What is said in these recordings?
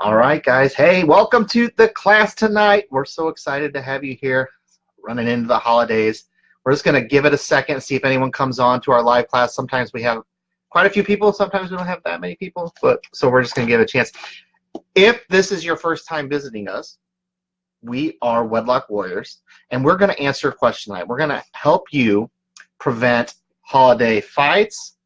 All right, guys. Hey, welcome to the class tonight. We're so excited to have you here running into the holidays. We're just going to give it a second and see if anyone comes on to our live class. Sometimes we have quite a few people. Sometimes we don't have that many people. So we're just going to give it a chance. If this is your first time visiting us, we are Wedlock Warriors, and we're going to answer a question tonight. We're going to help you prevent holiday fights,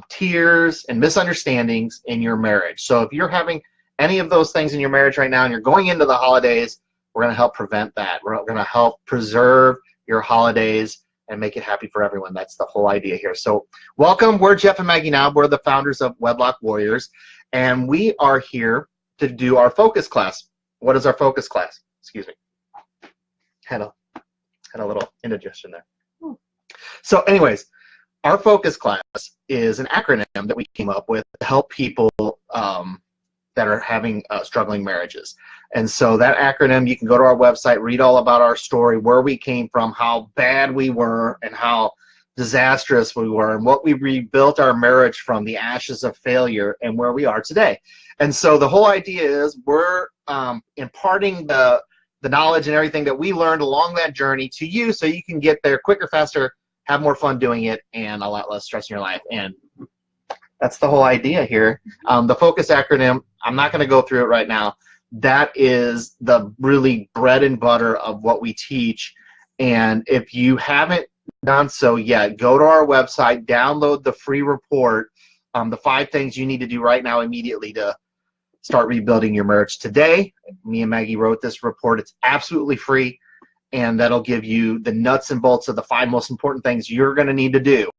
tears, and misunderstandings in your marriage. So if you're having any of those things in your marriage right now and you're going into the holidays, we're going to help prevent that. We're going to help preserve your holidays and make it happy for everyone. That's the whole idea here. So welcome. We're Jeff and Maggie now. We're the founders of Wedlock Warriors, and we are here to do our focus class. What is our focus class? Excuse me. Had a little indigestion there. So anyways, our focus class is an acronym that we came up with to help people that are having struggling marriages. And so that acronym, you can go to our website, read all about our story, where we came from, how bad we were, and how disastrous we were, and what we rebuilt our marriage from, the ashes of failure, and where we are today. And so the whole idea is we're imparting the knowledge and everything that we learned along that journey to you so you can get there quicker, faster, have more fun doing it, and a lot less stress in your life. And that's the whole idea here. The focus acronym, I'm not going to go through it right now. That is the really bread and butter of what we teach. And if you haven't done so yet, go to our website, download the free report, the 5 things you need to do right now immediately to start rebuilding your marriage today. Me and Maggie wrote this report. It's absolutely free, and that'll give you the nuts and bolts of the 5 most important things you're going to need to do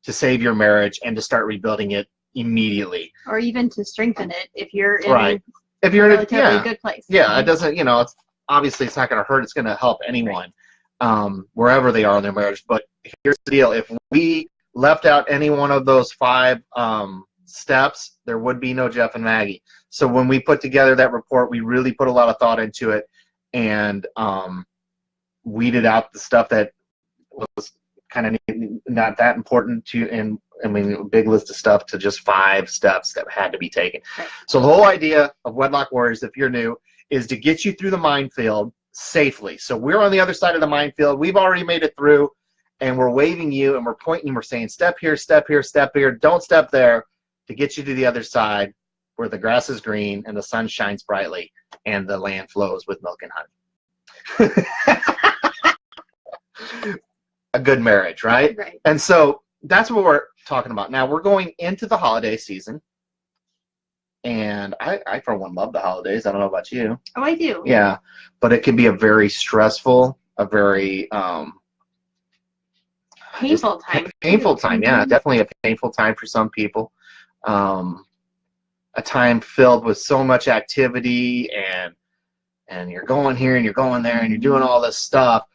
to save your marriage and to start rebuilding it immediately. Or even to strengthen it if you're in if you're a in relatively good place. Yeah, it doesn't, it's obviously it's not going to hurt. It's going to help anyone wherever they are in their marriage. But here's the deal. If we left out any one of those 5 steps, there would be no Jeff and Maggie. So when we put together that report, we really put a lot of thought into it and weeded out the stuff that was kind of not that important to, and I mean, a big list of stuff to just 5 steps that had to be taken. Right. So the whole idea of Wedlock Warriors, if you're new, is to get you through the minefield safely. So we're on the other side of the minefield. We've already made it through, and we're waving you, and we're pointing, and we're saying, step here, step here, step here, don't step there, to get you to the other side where the grass is green and the sun shines brightly and the land flows with milk and honey. A good marriage, right? Right. And so that's what we're talking about. Now we're going into the holiday season, and I for one love the holidays. I don't know about you. Oh, I do. Yeah, but it can be a very stressful, a very painful time. Painful time, yeah, definitely a painful time for some people. A time filled with so much activity, and you're going here and you're going there and you're doing all this stuff.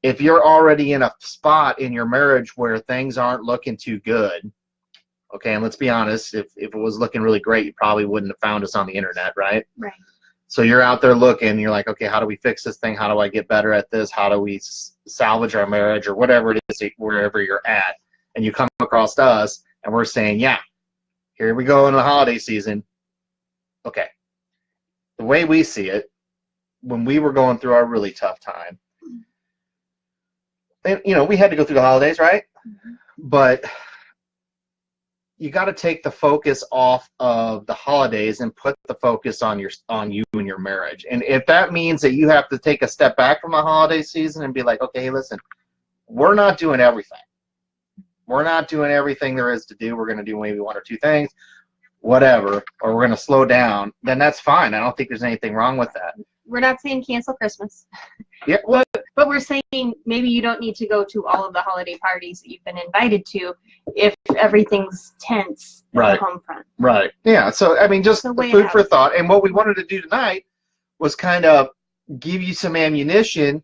If you're already in a spot in your marriage where things aren't looking too good, okay, and let's be honest, if it was looking really great, you probably wouldn't have found us on the internet, right? Right. So you're out there looking, you're like, okay, how do we fix this thing? How do I get better at this? How do we salvage our marriage, or whatever it is, wherever you're at? And you come across us, and we're saying, yeah, here we go in the holiday season. Okay. The way we see it, when we were going through our really tough time, and, we had to go through the holidays, right? Mm-hmm. But you got to take the focus off of the holidays and put the focus on you and your marriage. And if that means that you have to take a step back from the holiday season and be like, okay, listen, we're not doing everything. We're not doing everything there is to do. We're going to do maybe 1 or 2 things, whatever, or we're going to slow down, then that's fine. I don't think there's anything wrong with that. We're not saying cancel Christmas. Yeah, well, but we're saying maybe you don't need to go to all of the holiday parties that you've been invited to if everything's tense at the home front. Right. Yeah. So, I mean, just food for thought. And what we wanted to do tonight was kind of give you some ammunition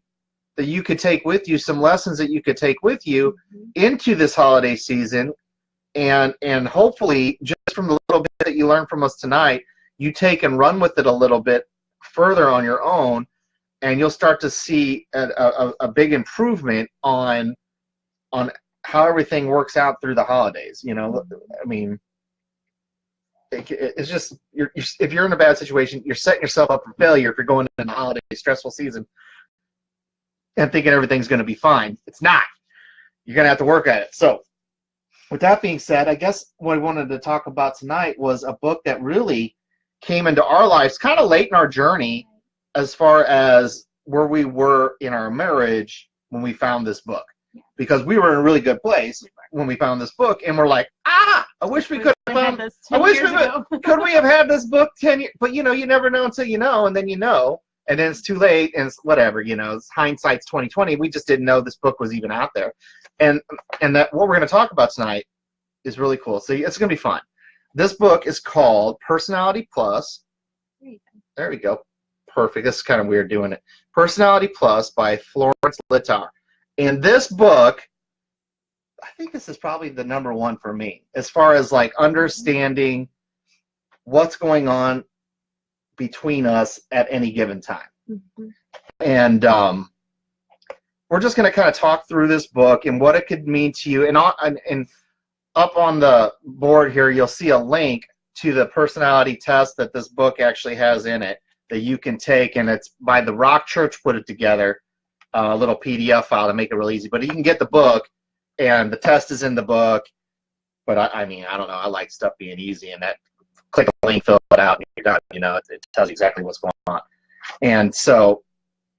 that you could take with you, some lessons that you could take with you into this holiday season. And hopefully, just from the little bit that you learned from us tonight, you take and run with it a little bit further on your own, and you'll start to see a big improvement on how everything works out through the holidays. I mean, it's just if you're in a bad situation, you're setting yourself up for failure if you're going in a holiday stressful season and thinking everything's going to be fine. It's not. You're going to have to work at it. So with that being said, I guess what I wanted to talk about tonight was a book that really came into our lives kind of late in our journey as far as where we were in our marriage when we found this book. Because we were in a really good place when we found this book, and we're like, I wish we could have found this. I wish could we have had this book 10 years? But, you never know until you know, and then you know, and then it's too late, and it's whatever, it's hindsight's 2020. We just didn't know this book was even out there. And that what we're going to talk about tonight is really cool. So it's going to be fun. This book is called Personality Plus. There we go. Perfect. This is kind of weird doing it. Personality Plus by Florence Littauer. And this book, I think this is probably the number one for me as far as like understanding what's going on between us at any given time. Mm-hmm. And we're just going to kind of talk through this book and what it could mean to you. And up on the board here, you'll see a link to the personality test that this book actually has in it that you can take, and it's by the Rock Church put it together. A little PDF file to make it real easy, but you can get the book, and the test is in the book. But I mean, I don't know. I like stuff being easy, and that click a link, fill it out, and you're done. It tells you exactly what's going on. And so,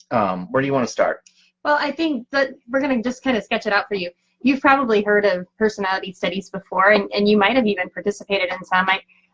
where do you want to start? Well, I think that we're going to just kind of sketch it out for you. You've probably heard of personality studies before, and you might have even participated in some.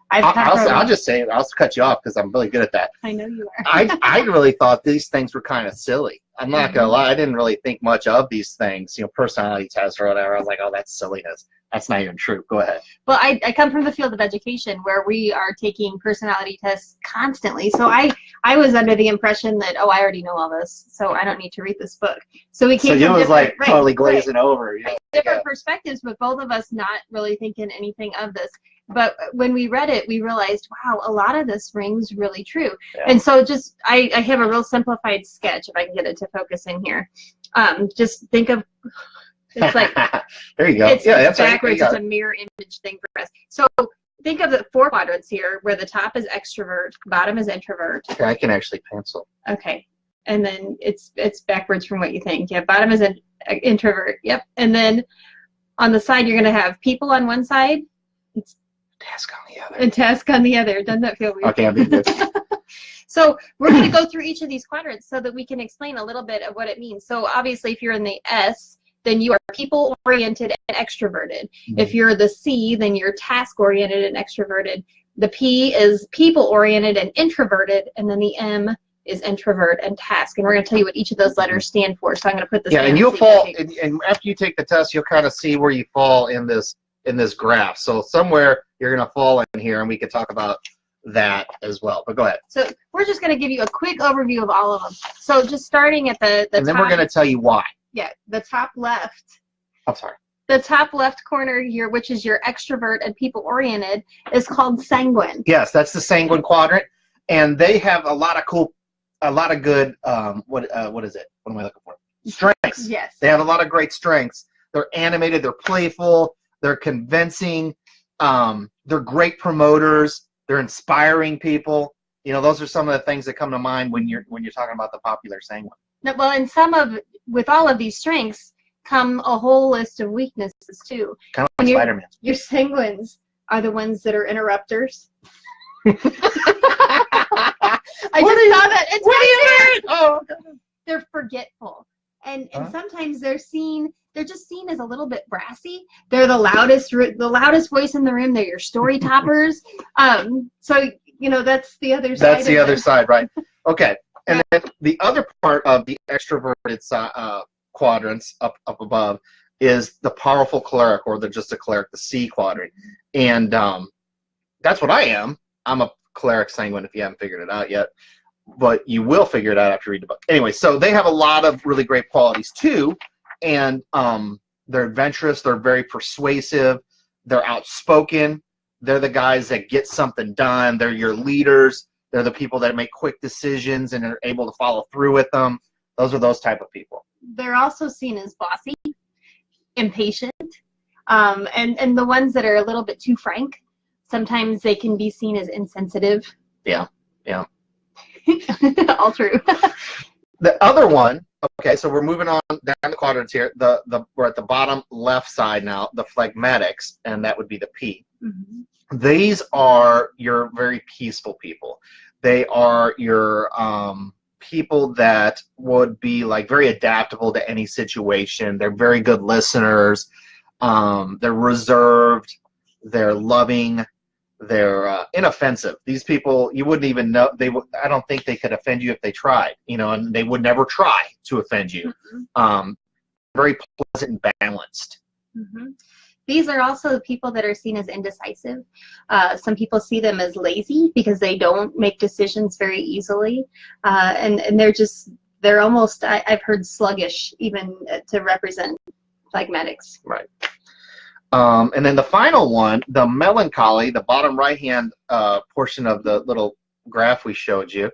I'll just say it. I'll cut you off because I'm really good at that. I know you are. I really thought these things were kind of silly. I'm not going to lie. I didn't really think much of these things, personality tests or whatever. I was like, oh, that's silliness. That's not even true. Go ahead. Well, I come from the field of education where we are taking personality tests constantly. So I was under the impression that, I already know all this, so I don't need to read this book. So we came from was like totally glazing over. Different perspectives, but both of us not really thinking anything of this. But when we read it, we realized, wow, a lot of this rings really true. Yeah. And so I have a real simplified sketch, if I can get it to focus in here. Just think of, it's like, there you go. It's backwards. It's a mirror image thing for us. So think of the 4 quadrants here, where the top is extrovert, bottom is introvert. Okay, I can actually pencil. Okay. And then it's backwards from what you think. Yeah, bottom is an introvert. Yep. And then on the side, you're going to have people on one side. It's task on the other. And task on the other. Doesn't that feel weird? Okay, I'm being good. So we're going to go through each of these quadrants so that we can explain a little bit of what it means. So obviously, if you're in the S, then you are people-oriented and extroverted. Mm-hmm. If you're the C, then you're task-oriented and extroverted. The P is people-oriented and introverted, and then the M is introvert and task. And we're going to tell you what each of those letters stand for. So I'm going to put this. Yeah, and you'll fall. And after you take the test, you'll kind of see where you fall in this graph. So somewhere you're going to fall in here, and we could talk about that as well. But go ahead. So we're just going to give you a quick overview of all of them. So just starting at the and then top, we're going to tell you why. Yeah, the top left. I'm sorry. The top left corner here, which is your extrovert and people-oriented, is called sanguine. Yes, that's the sanguine quadrant, and they have a lot of good. What is it? What am I looking for? Strengths. Yes. They have a lot of great strengths. They're animated. They're playful. They're convincing. They're great promoters. They're inspiring people. Those are some of the things that come to mind when you're talking about the popular sanguine. Well, and with all of these strengths come a whole list of weaknesses too. Kind of like Spider-Man. Your sanguines are the ones that are interrupters. I just saw that. It's what do you mean? Oh, they're forgetful, and sometimes they're just seen as a little bit brassy. They're the loudest voice in the room. They're your story toppers. So that's the other side. That's the other side, right? Okay. And then the other part of the extroverted quadrants up above is the powerful choleric, or just a choleric, the C quadrant. And that's what I am. I'm a choleric sanguine if you haven't figured it out yet. But you will figure it out after you read the book. Anyway, so they have a lot of really great qualities too. And they're adventurous. They're very persuasive. They're outspoken. They're the guys that get something done. They're your leaders. They're the people that make quick decisions and are able to follow through with them. Those are those type of people. They're also seen as bossy, impatient, and the ones that are a little bit too frank. Sometimes they can be seen as insensitive. Yeah, yeah. All true. The other one, okay, so we're moving on down the quadrants here. We're at the bottom left side now, the phlegmatics, and that would be the P. Mm-hmm. These are your very peaceful people. They are your people that would be like very adaptable to any situation. They're very good listeners. They're reserved. They're loving. They're inoffensive. These people, you wouldn't even know. I don't think they could offend you if they tried. And they would never try to offend you. Mm-hmm. Very pleasant and balanced. Mm-hmm. These are also the people that are seen as indecisive. Some people see them as lazy because they don't make decisions very easily, and they're almost, I've heard, sluggish even to represent phlegmatics. Right. And then the final one, the melancholy, the bottom right-hand portion of the little graph we showed you,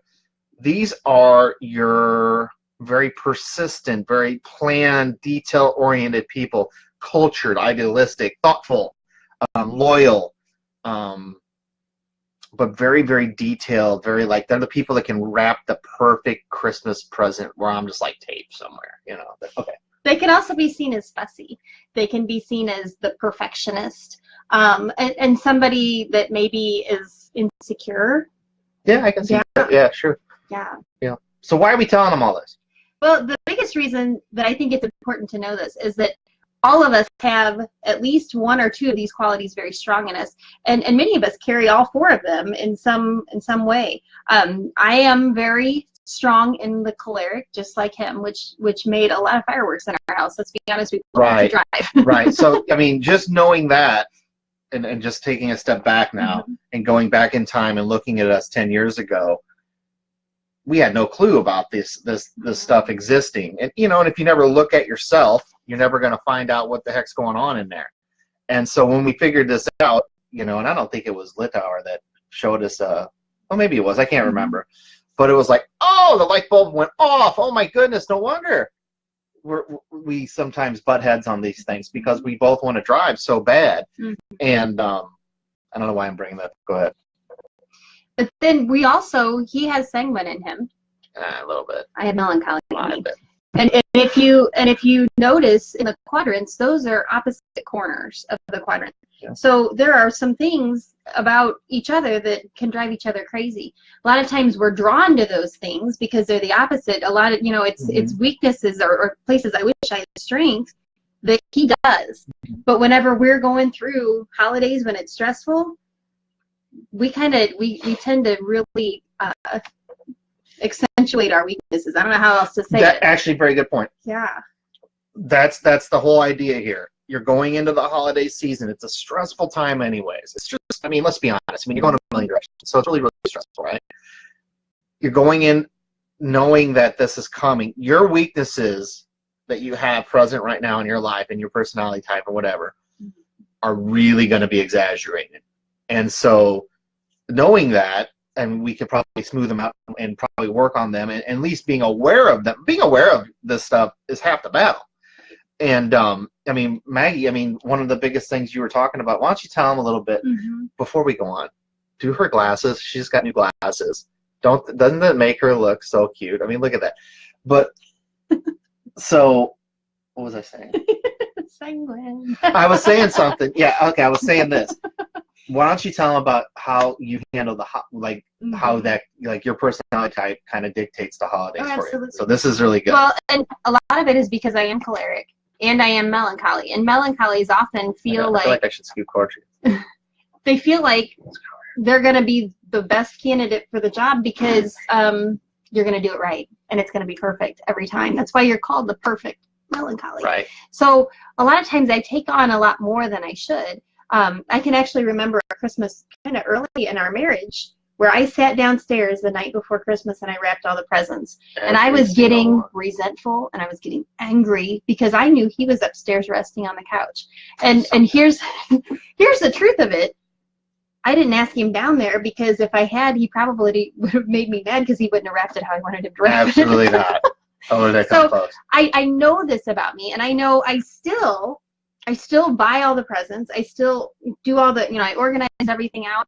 these are your very persistent, very planned, detail-oriented people, cultured, idealistic, thoughtful, loyal, but very, very detailed, very they're the people that can wrap the perfect Christmas present where I'm just like tape somewhere, okay. They can also be seen as fussy. They can be seen as the perfectionist, and somebody that maybe is insecure. Yeah, I can see that. Yeah, sure. Yeah. Yeah. So why are we telling them all this? Well, the biggest reason that I think it's important to know this is that all of us have at least one or two of these qualities very strong in us, and many of us carry all four of them in some way. I am very strong in the choleric, just like him, which made a lot of fireworks in our house. Let's be honest, we right. to drive. Right. So I mean, just knowing that, and just taking a step back now, mm-hmm. and going back in time and looking at us 10 years ago, we had no clue about this stuff existing. And and if you never look at yourself, you're never going to find out what the heck's going on in there. And so when we figured this out, and I don't think it was Litauer that showed us well, maybe it was, I can't remember. But it was like, oh, the light bulb went off. Oh my goodness, no wonder we sometimes butt heads on these things because we both want to drive so bad. Mm-hmm. And I don't know why I'm bringing that. Go ahead. But then he has sanguine in him. A little bit. I have melancholy. A bit. And if you notice in the quadrants, those are opposite corners of the quadrant. Yeah. So there are some things about each other that can drive each other crazy. A lot of times we're drawn to those things because they're the opposite. A lot of it's weaknesses or places I wish I had strength that he does. But whenever we're going through holidays when it's stressful, we tend to really accentuate our weaknesses. I don't know how else to say it. Actually, very good point. Yeah. That's the whole idea here. You're going into the holiday season. It's a stressful time anyways. It's just, let's be honest. You're going in a million directions. So it's really, really stressful, right? You're going in knowing that this is coming. Your weaknesses that you have present right now in your life and your personality type or whatever are really going to be exaggerated. And so knowing that, and we could probably smooth them out and probably work on them, and at least being aware of them. Being aware of this stuff is half the battle. And Maggie, one of the biggest things you were talking about, why don't you tell them a little bit before we go on? Do her glasses. She's got new glasses. Doesn't that make her look so cute? Look at that. But so what was I saying? Sanguine. I was saying something. Yeah, okay, I was saying this. Why don't you tell them about how you handle how that your personality type kind of dictates the holidays for you. So this is really good. Well, and a lot of it is because I am choleric and I am melancholy, and melancholies often feel like I should scoop torture. They feel like they're going to be the best candidate for the job because you're going to do it right and it's going to be perfect every time. That's why you're called the perfect melancholy. Right. So a lot of times I take on a lot more than I should. I can actually remember a Christmas kind of early in our marriage where I sat downstairs the night before Christmas and I wrapped all the presents. And I was getting resentful and I was getting angry because I knew he was upstairs resting on the couch. And here's the truth of it. I didn't ask him down there because if I had, he probably would have made me mad because he wouldn't have wrapped it how I wanted him to wrap it. Absolutely not. Oh, that comes close. I know this about me, and I know I still I still buy all the presents. I still do all the, I organize everything out.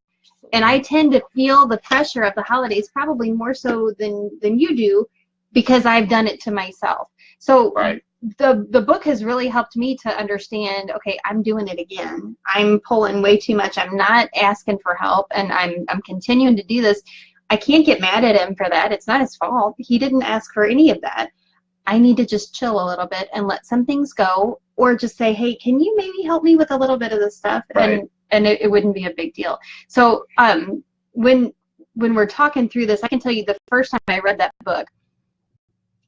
And I tend to feel the pressure of the holidays probably more so than you do because I've done it to myself. So Right. the book has really helped me to understand, okay, I'm doing it again. I'm pulling way too much. I'm not asking for help, and I'm continuing to do this. I can't get mad at him for that. It's not his fault. He didn't ask for any of that. I need to just chill a little bit and let some things go, or just say, hey, can you maybe help me with a little bit of this stuff? Right. And it wouldn't be a big deal. So when we're talking through this, I can tell you the first time I read that book,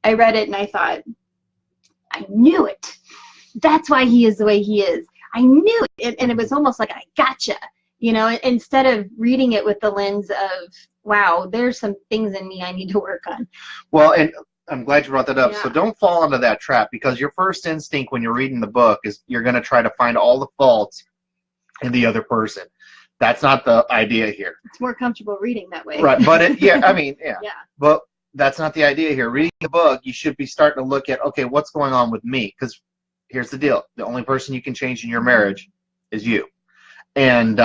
I read it and I thought, I knew it. That's why he is the way he is. I knew it. And it was almost like, I gotcha. Instead of reading it with the lens of, wow, there's some things in me I need to work on. Well, and I'm glad you brought that up. Yeah. So don't fall into that trap, because your first instinct when you're reading the book is you're going to try to find all the faults in the other person. That's not the idea here. It's more comfortable reading that way. Right, but yeah. Yeah. But that's not the idea here. Reading the book, you should be starting to look at, okay, what's going on with me? Because here's the deal. The only person you can change in your marriage is you. And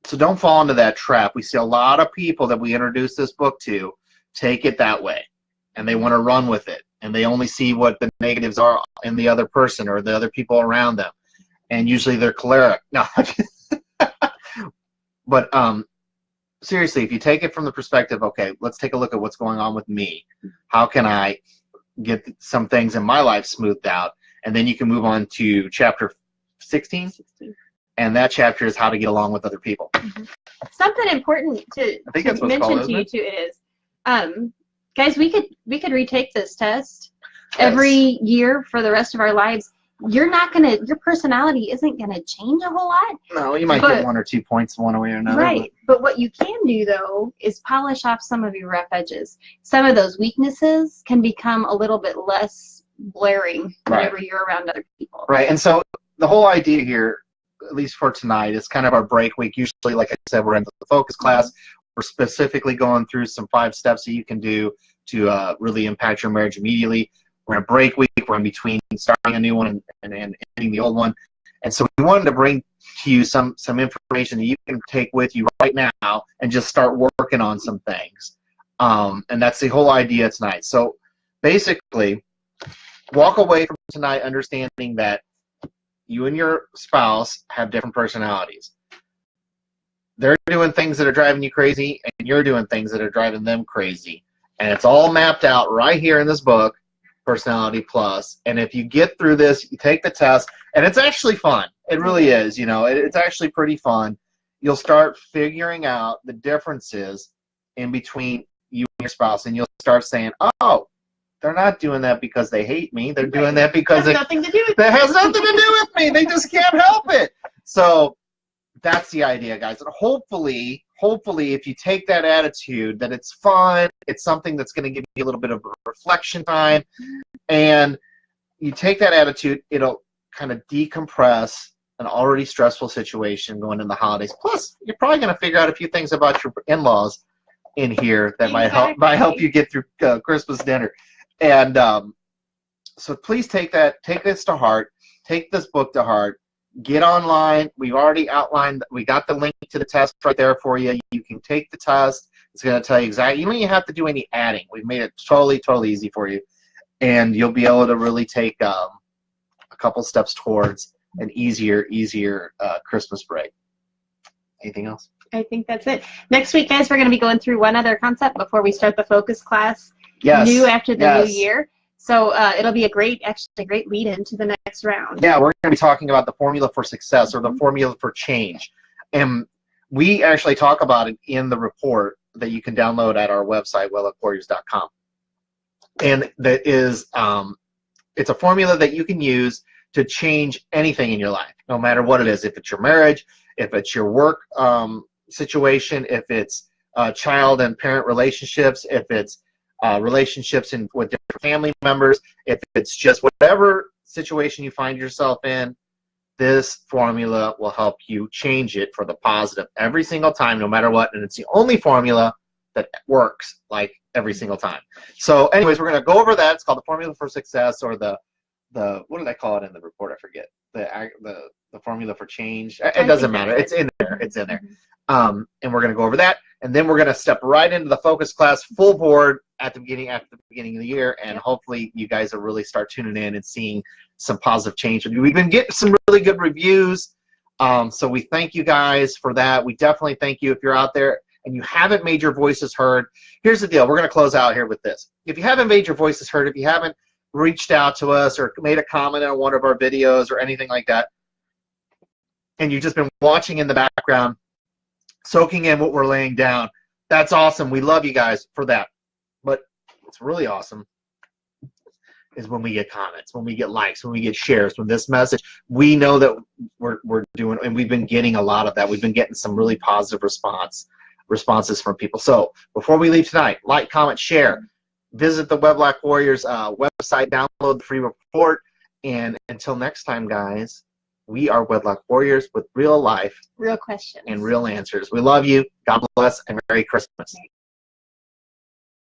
so don't fall into that trap. We see a lot of people that we introduce this book to take it that way, and they want to run with it, and they only see what the negatives are in the other person or the other people around them, and usually they're choleric. No, but seriously, if you take it from the perspective, okay, let's take a look at what's going on with me. How can I get some things in my life smoothed out? And then you can move on to chapter 16. And that chapter is how to get along with other people. Mm-hmm. Something important to mention to you too is, guys, we could retake this test every year for the rest of our lives. Your personality isn't gonna change a whole lot. No, you might get 1 or 2 points one way or another. Right, but what you can do though is polish off some of your rough edges. Some of those weaknesses can become a little bit less blaring whenever you're around other people. Right, and so the whole idea here, at least for tonight, is kind of our break week. Usually, like I said, we're in the focus class. We're specifically going through some 5 steps that you can do to really impact your marriage immediately. We're in a break week. We're in between starting a new one and ending the old one. And so we wanted to bring to you some information that you can take with you right now and just start working on some things. And that's the whole idea tonight. So basically, walk away from tonight understanding that you and your spouse have different personalities. They're doing things that are driving you crazy, and you're doing things that are driving them crazy. And it's all mapped out right here in this book, Personality Plus. And if you get through this, you take the test, and it's actually fun. It really is. It's actually pretty fun. You'll start figuring out the differences in between you and your spouse, and you'll start saying, oh, they're not doing that because they hate me. They're doing that because it has nothing to do with that has nothing to do with me. They just can't help it. So that's the idea, guys. And hopefully, if you take that attitude that it's fun, it's something that's going to give you a little bit of reflection time, and you take that attitude, it'll kind of decompress an already stressful situation going into the holidays. Plus, you're probably going to figure out a few things about your in-laws in here that might help you get through Christmas dinner. And so please take this to heart. Take this book to heart. Get online. We've already outlined. We got the link to the test right there for you. You can take the test. It's going to tell you exactly. You don't even have to do any adding. We've made it totally easy for you, and you'll be able to really take a couple steps towards an easier Christmas break. Anything else? I think that's it. Next week, guys, we're going to be going through one other concept before we start the focus class. Yes. New after the new year. So it'll be a great lead into the next round. Yeah, we're going to be talking about the formula for success, or the formula for change. And we actually talk about it in the report that you can download at our website, welluckwarriors.com. And that is, it's a formula that you can use to change anything in your life, no matter what it is. If it's your marriage, if it's your work situation, if it's child and parent relationships, if it's relationships with different family members, if it's just whatever situation you find yourself in, this formula will help you change it for the positive every single time, no matter what. And it's the only formula that works like every single time. So anyways, we're going to go over that. It's called the formula for success, or the what did I call it in the report? I forget. The formula for change. It I doesn't think matter. that's It's in there. It's in there. Mhm. And we're going to go over that, and then we're going to step right into the focus class full board at the beginning of the year, and Yep. hopefully you guys will really start tuning in and seeing some positive change. We've been getting some really good reviews, so we thank you guys for that. We definitely thank you if you're out there and you haven't made your voices heard. Here's the deal. We're going to close out here with this. If you haven't made your voices heard, if you haven't reached out to us or made a comment on one of our videos or anything like that, and you've just been watching in the background, soaking in what we're laying down, that's awesome. We love you guys for that. But what's really awesome is when we get comments, when we get likes, when we get shares, when this message, we know that we're doing, and we've been getting a lot of that. We've been getting some really positive responses from people. So before we leave tonight, like, comment, share, visit the Wedlock Warriors website, download the free report, and until next time, guys, we are Wedlock Warriors with real life, Real questions. and real answers. We love you. God bless, and Merry Christmas.